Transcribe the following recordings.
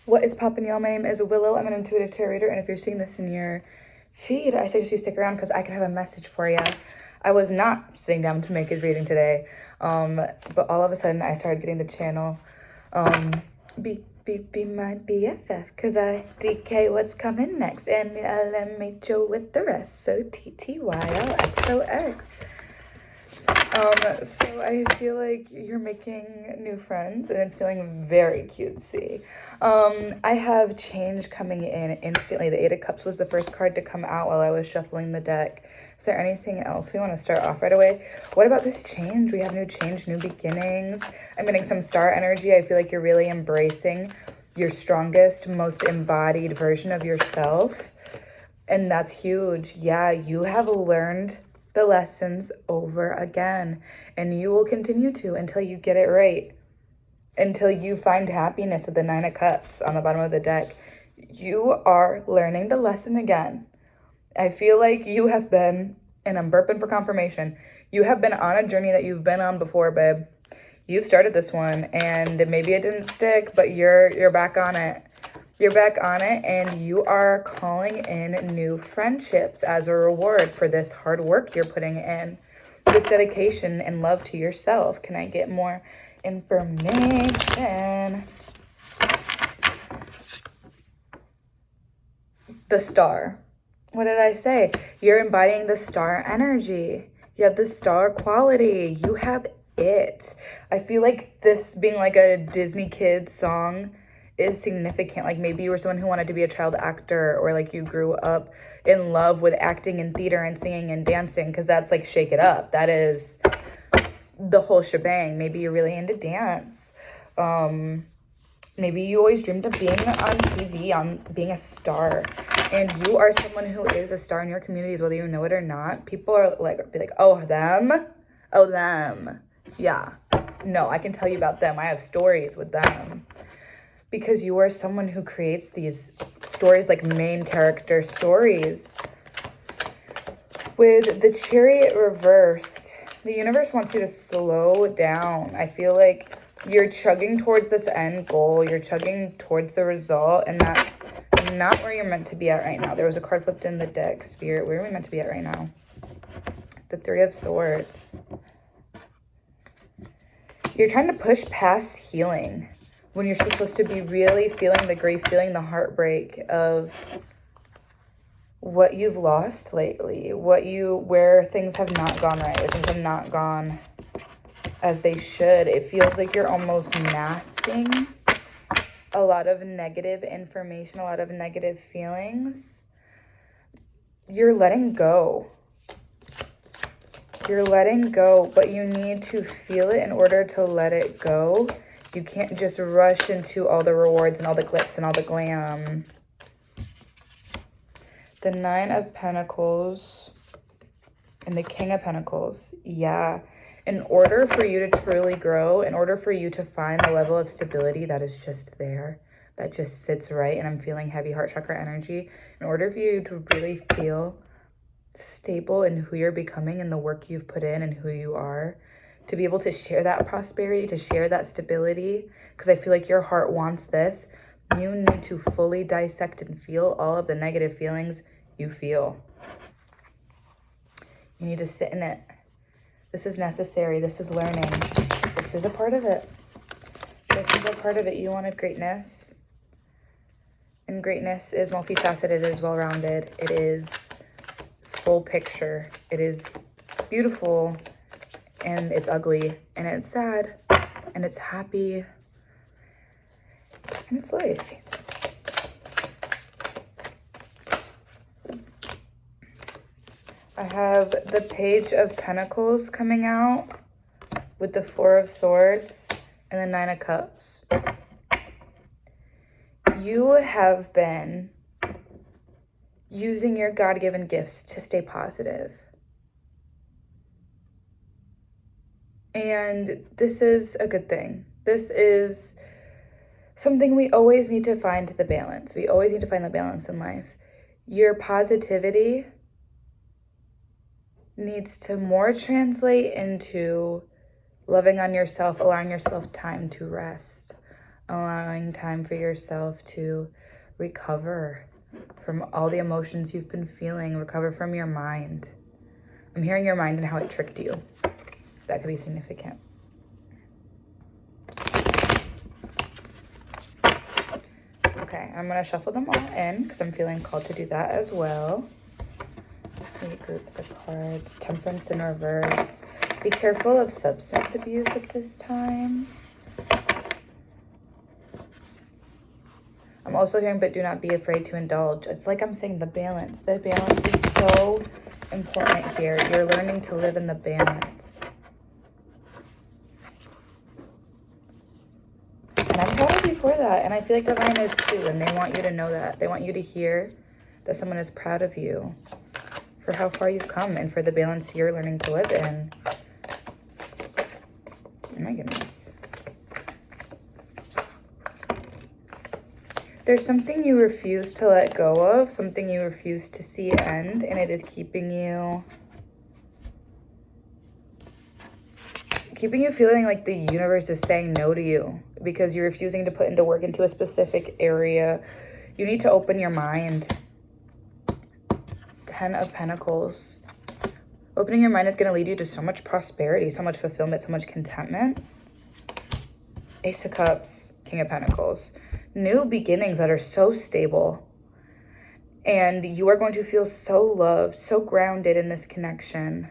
What is poppin', y'all? My name is Willow. I'm an intuitive tarot reader, and if you're seeing this in your feed, I suggest you stick around because I could have a message for you. I was not sitting down to make a reading today, but all of a sudden I started getting the channel, be my BFF, because I DK what's coming next, and LMHO with the rest, so TTYLXOX. So I feel like you're making new friends and it's feeling very cutesy. I have change coming in instantly. The Eight of Cups was the first card to come out while I was shuffling the deck. Is there anything else we want to start off right away? What about this change? We have new change, new beginnings. I'm getting some star energy. I feel like you're really embracing your strongest, most embodied version of yourself. And that's huge. Yeah, you have learned the lessons over again, and you will continue to until you get it right, until you find happiness with the Nine of Cups on the bottom of the deck. You are learning the lesson again. I feel like you have been, and I'm burping for confirmation, you have been on a journey that you've been on before, babe. You've started this one, and maybe it didn't stick, but you're back on it. You're back on it, and you are calling in new friendships as a reward for this hard work you're putting in, this dedication and love to yourself. Can I get more information? The star. What did I say? You're embodying the star energy. You have the star quality. You have it. I feel like this being like a Disney Kids song is significant. Like maybe you were someone who wanted to be a child actor, or like you grew up in love with acting and theater and singing and dancing, because that's like Shake It Up. That is the whole shebang. Maybe you're really into dance. Maybe you always dreamed of being on TV, on being a star, and you are someone who is a star in your communities, whether you know it or not. People are like, be like, oh, them? Oh, them. Yeah. No, I can tell you about them. I have stories with them. Because you are someone who creates these stories, like main character stories. With the Chariot reversed, the universe wants you to slow down. I feel like you're chugging towards this end goal. You're chugging towards the result, and that's not where you're meant to be at right now. There was a card flipped in the deck, Spirit. Where are we meant to be at right now? The Three of Swords. You're trying to push past healing when you're supposed to be really feeling the grief, feeling the heartbreak of what you've lost lately, where things have not gone right, where things have not gone as they should. It feels like you're almost masking a lot of negative information, a lot of negative feelings. You're letting go. You're letting go, but you need to feel it in order to let it go. You can't just rush into all the rewards and all the glitz and all the glam. The Nine of Pentacles and the King of Pentacles. Yeah. In order for you to truly grow, in order for you to find the level of stability that is just there, that just sits right, and I'm feeling heavy heart chakra energy, in order for you to really feel stable in who you're becoming and the work you've put in and who you are, to be able to share that prosperity, to share that stability, because I feel like your heart wants this, you need to fully dissect and feel all of the negative feelings you feel. You need to sit in it. This is necessary. This is learning. This is a part of it. This is a part of it. You wanted greatness. And greatness is multifaceted. It is well-rounded. It is full picture. It is beautiful. And it's ugly. And it's sad. And it's happy. And it's life. I have the Page of Pentacles coming out with the Four of Swords and the Nine of Cups. You have been using your God-given gifts to stay positive. And this is a good thing. This is something we always need to find the balance. We always need to find the balance in life. Your positivity needs to more translate into loving on yourself, allowing yourself time to rest, allowing time for yourself to recover from all the emotions you've been feeling, recover from your mind. I'm hearing your mind and how it tricked you. That could be significant. Okay, I'm gonna shuffle them all in because I'm feeling called to do that as well. Regroup the cards. Temperance in reverse. Be careful of substance abuse at this time. I'm also hearing, but do not be afraid to indulge. It's like I'm saying the balance. The balance is so important here. You're learning to live in the balance. And I'm proud of you for that. And I feel like Divine is too. And they want you to know that. They want you to hear that someone is proud of you for how far you've come and for the balance you're learning to live in. Oh my goodness. There's something you refuse to let go of, something you refuse to see end, and it is keeping you feeling like the universe is saying no to you because you're refusing to put into work into a specific area. You need to open your mind. 10 of Pentacles. Opening your mind is going to lead you to so much prosperity, so much fulfillment, so much contentment. Ace of Cups, King of Pentacles. New beginnings that are so stable. And you are going to feel so loved, so grounded in this connection.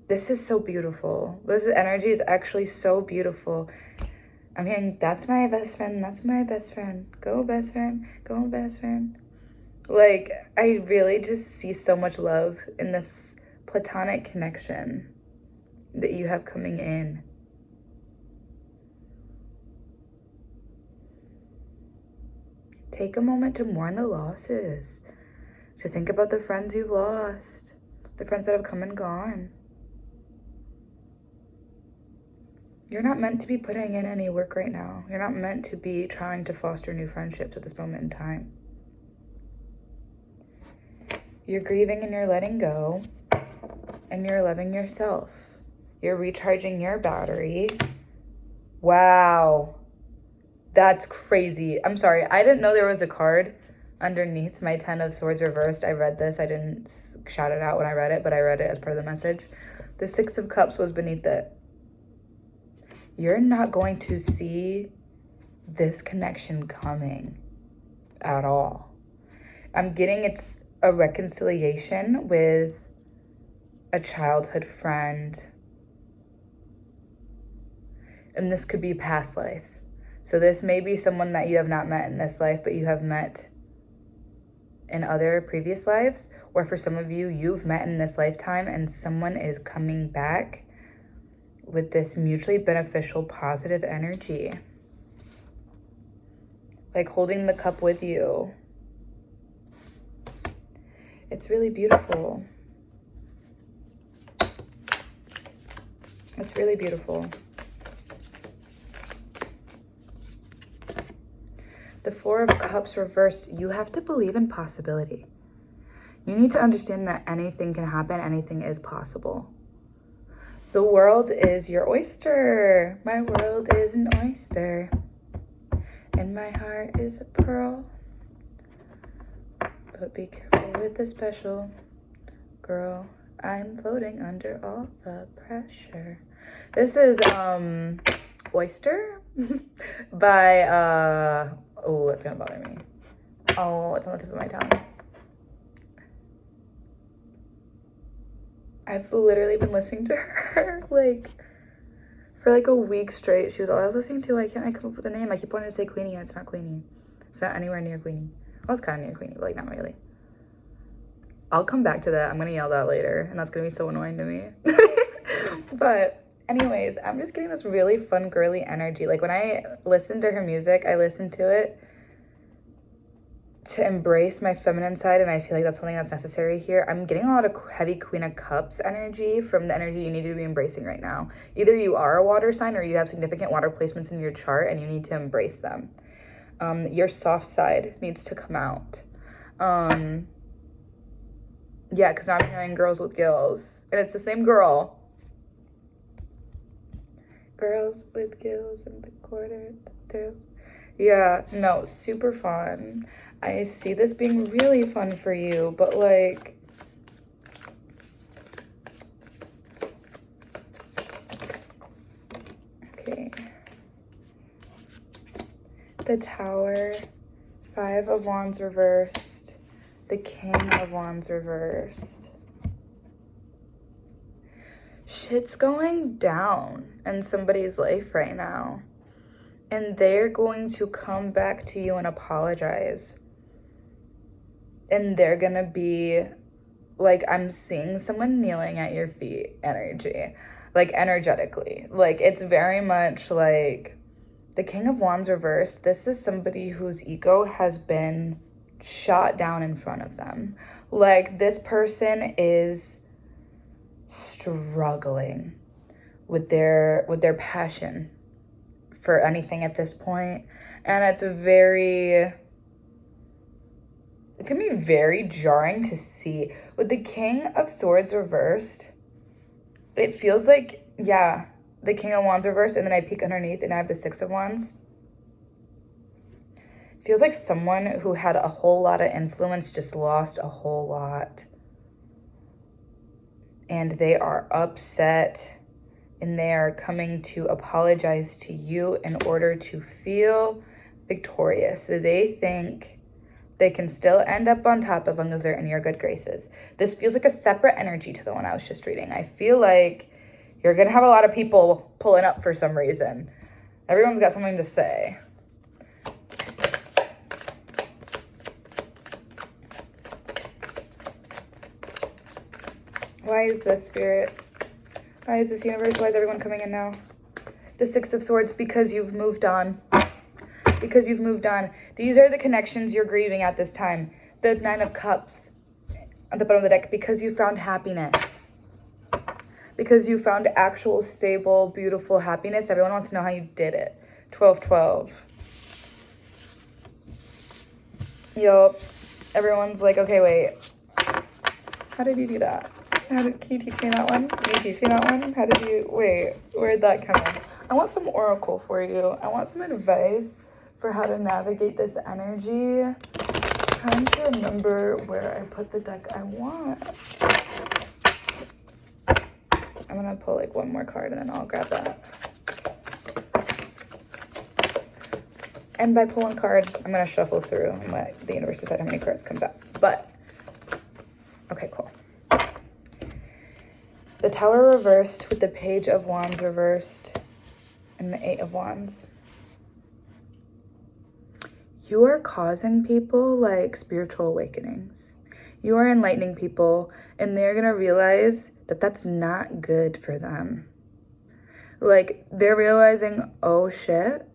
This is so beautiful. This energy is actually so beautiful. I'm hearing, that's my best friend, that's my best friend. Go best friend, go best friend. Like, I really just see so much love in this platonic connection that you have coming in. Take a moment to mourn the losses, to think about the friends you've lost, the friends that have come and gone. You're not meant to be putting in any work right now. You're not meant to be trying to foster new friendships at this moment in time. You're grieving and you're letting go, and you're loving yourself. You're recharging your battery. Wow. That's crazy. I'm sorry. I didn't know there was a card underneath my 10 of Swords reversed. I read this. I didn't shout it out when I read it, but I read it as part of the message. The 6 of Cups was beneath it. You're not going to see this connection coming at all. I'm getting it's a reconciliation with a childhood friend. And this could be past life. So this may be someone that you have not met in this life, but you have met in other previous lives. Or for some of you, you've met in this lifetime and someone is coming back with this mutually beneficial, positive energy. Like holding the cup with you. It's really beautiful. It's really beautiful. The 4 of Cups reversed, you have to believe in possibility. You need to understand that anything can happen, anything is possible. The world is your oyster. My world is an oyster. And my heart is a pearl. But be careful with the special girl. I'm floating under all the pressure. This is Oyster by oh, it's gonna bother me. Oh, it's on the tip of my tongue. I've literally been listening to her like for like a week straight. She was all I was listening to. I can't come up with a name. I keep wanting to say Queenie, and it's not Queenie. It's not anywhere near Queenie. Well, it's kind of near Queenie, but like not really. I'll come back to that. I'm gonna yell that later, and that's gonna be so annoying to me. But anyways, I'm just getting this really fun girly energy. Like when I listen to her music, I listen to it to embrace my feminine side, and I feel like that's something that's necessary here. I'm getting a lot of heavy Queen of Cups energy from the energy you need to be embracing right now. Either you are a water sign or you have significant water placements in your chart and you need to embrace them. Your soft side needs to come out. Yeah, because now I'm hearing girls with gills, and it's the same girl. Girls with gills in the quarter. Yeah, no, super fun. I see this being really fun for you, but like, okay. The Tower, Five of Wands reversed, the King of Wands reversed. Shit's going down in somebody's life right now. And they're going to come back to you and apologize. And they're gonna be like, I'm seeing someone kneeling at your feet energy. Like energetically. Like it's very much like the King of Wands reversed. This is somebody whose ego has been shot down in front of them. Like this person is struggling with their passion for anything at this point, and it's gonna be very jarring to see with the King of Swords reversed. It feels like, yeah, the King of Wands reversed, and then I peek underneath and I have the Six of Wands. It feels like someone who had a whole lot of influence just lost a whole lot, and they are upset, and they are coming to apologize to you in order to feel victorious. They think they can still end up on top as long as they're in your good graces. This feels like a separate energy to the one I was just reading. I feel like you're gonna have a lot of people pulling up for some reason. Everyone's got something to say. Why is this, Spirit? Why is this, universe? Why is everyone coming in now? The Six of Swords, because you've moved on. Because you've moved on. These are the connections you're grieving at this time. The Nine of Cups at the bottom of the deck, because you found happiness. Because you found actual, stable, beautiful happiness. Everyone wants to know how you did it. 12-12. Yup. Everyone's like, okay, wait. How did you do that? Can you teach me that one? Can you teach me that one? How did you, wait, where'd that come in? I want some oracle for you. I want some advice for how to navigate this energy. I'm trying to remember where I put the deck I want. I'm gonna pull like one more card and then I'll grab that. And by pulling card, I'm gonna shuffle through and let the universe decide how many cards comes out. But, okay, cool. The Tower reversed with the Page of Wands reversed and the Eight of Wands. You are causing people like spiritual awakenings. You are enlightening people, and they're gonna realize that that's not good for them. Like, they're realizing, oh shit,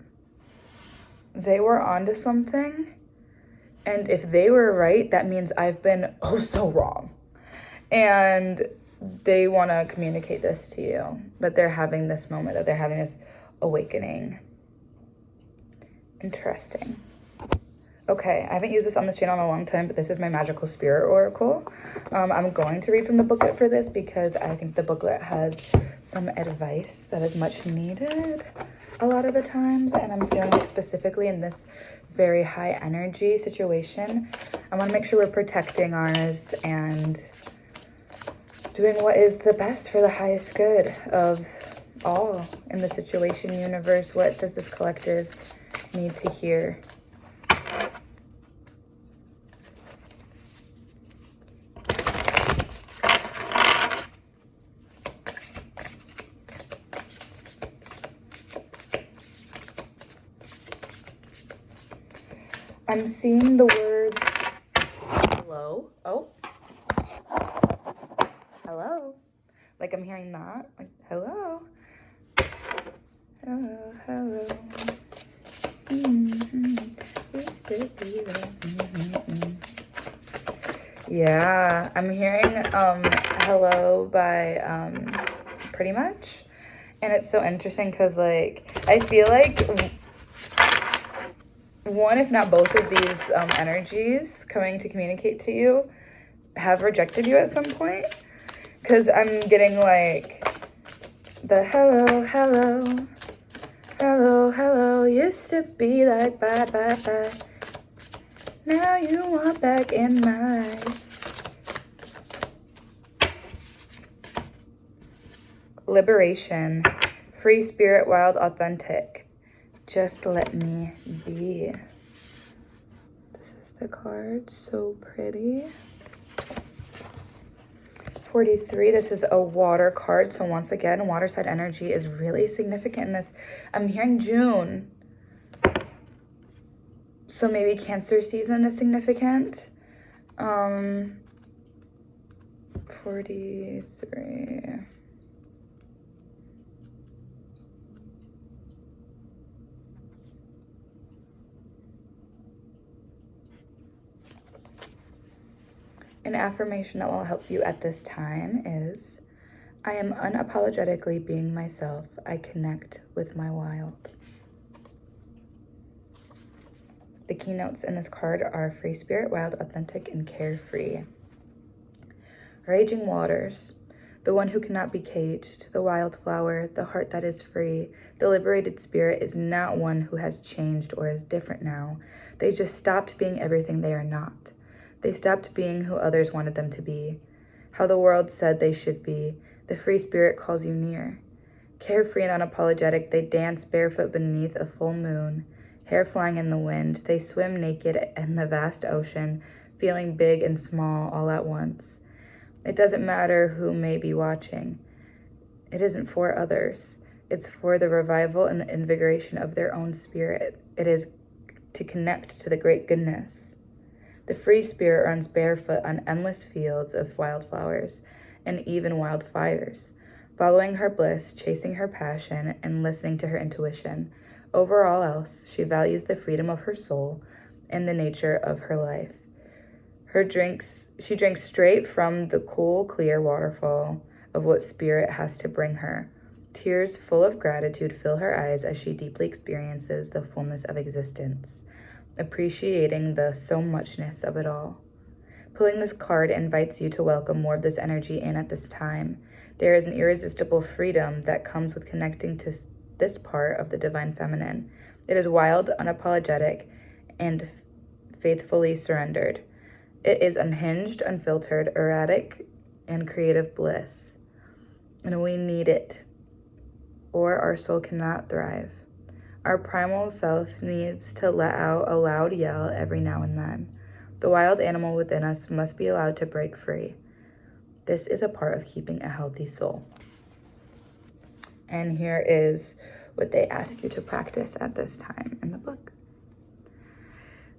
they were onto something, and if they were right, that means I've been oh so wrong. And they want to communicate this to you, that they're having this moment, that they're having this awakening. Interesting. Okay, I haven't used this on this channel in a long time, but this is my Magical Spirit Oracle. I'm going to read from the booklet for this because I think the booklet has some advice that is much needed a lot of the times, and I'm feeling it specifically in this very high energy situation. I want to make sure we're protecting ours and doing what is the best for the highest good of all in the situation. Universe, what does this collective need to hear? I'm seeing the words hello. Oh. Hello. Like I'm hearing that. Like hello. Hello, hello. Used to be there. Yeah, I'm hearing hello by Pretty Much. And it's so interesting because like I feel like one, if not both of these energies coming to communicate to you have rejected you at some point. Because I'm getting like the hello, hello. Hello, hello, used to be like bye, bye, bye. Now you want back in my life. Liberation. Free spirit, wild, authentic. Just let me be. This is the card. So pretty. 43, this is a water card. So once again, water side energy is really significant in this. I'm hearing June. So maybe Cancer season is significant. 43. An affirmation that will help you at this time is, I am unapologetically being myself. I connect with my wild. The keynotes in this card are free spirit, wild, authentic, and carefree. Raging waters, the one who cannot be caged, the wildflower, the heart that is free. The liberated spirit is not one who has changed or is different now. They just stopped being everything they are not. They stopped being who others wanted them to be, how the world said they should be. The free spirit calls you near. Carefree and unapologetic, they dance barefoot beneath a full moon, hair flying in the wind. They swim naked in the vast ocean, feeling big and small all at once. It doesn't matter who may be watching. It isn't for others. It's for the revival and the invigoration of their own spirit. It is to connect to the great goodness. The free spirit runs barefoot on endless fields of wildflowers and even wildfires, following her bliss, chasing her passion, and listening to her intuition. Over all else, she values the freedom of her soul and the nature of her life. She drinks straight from the cool, clear waterfall of what spirit has to bring her. Tears full of gratitude fill her eyes as she deeply experiences the fullness of existence, appreciating the so muchness of it all. Pulling this card invites you to welcome more of this energy in at this time. There is an irresistible freedom that comes with connecting to this part of the divine feminine. It is wild, unapologetic, and faithfully surrendered. It is unhinged, unfiltered, erratic, and creative bliss. And we need it, or our soul cannot thrive. Our primal self needs to let out a loud yell every now and then. The wild animal within us must be allowed to break free. This is a part of keeping a healthy soul. And here is what they ask you to practice at this time in the book.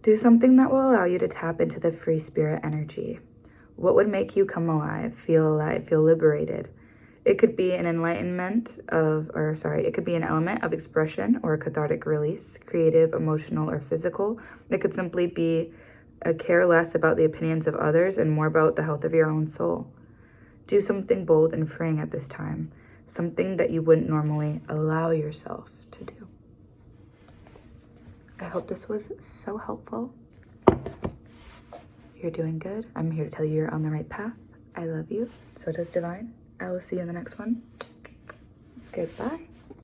Do something that will allow you to tap into the free spirit energy. What would make you come alive, feel liberated? It could be an it could be an element of expression or a cathartic release, creative, emotional, or physical. It could simply be a care less about the opinions of others and more about the health of your own soul. Do something bold and freeing at this time, something that you wouldn't normally allow yourself to do. I hope this was so helpful. You're doing good. I'm here to tell you you're on the right path. I love you. So does Divine. I will see you in the next one. Goodbye.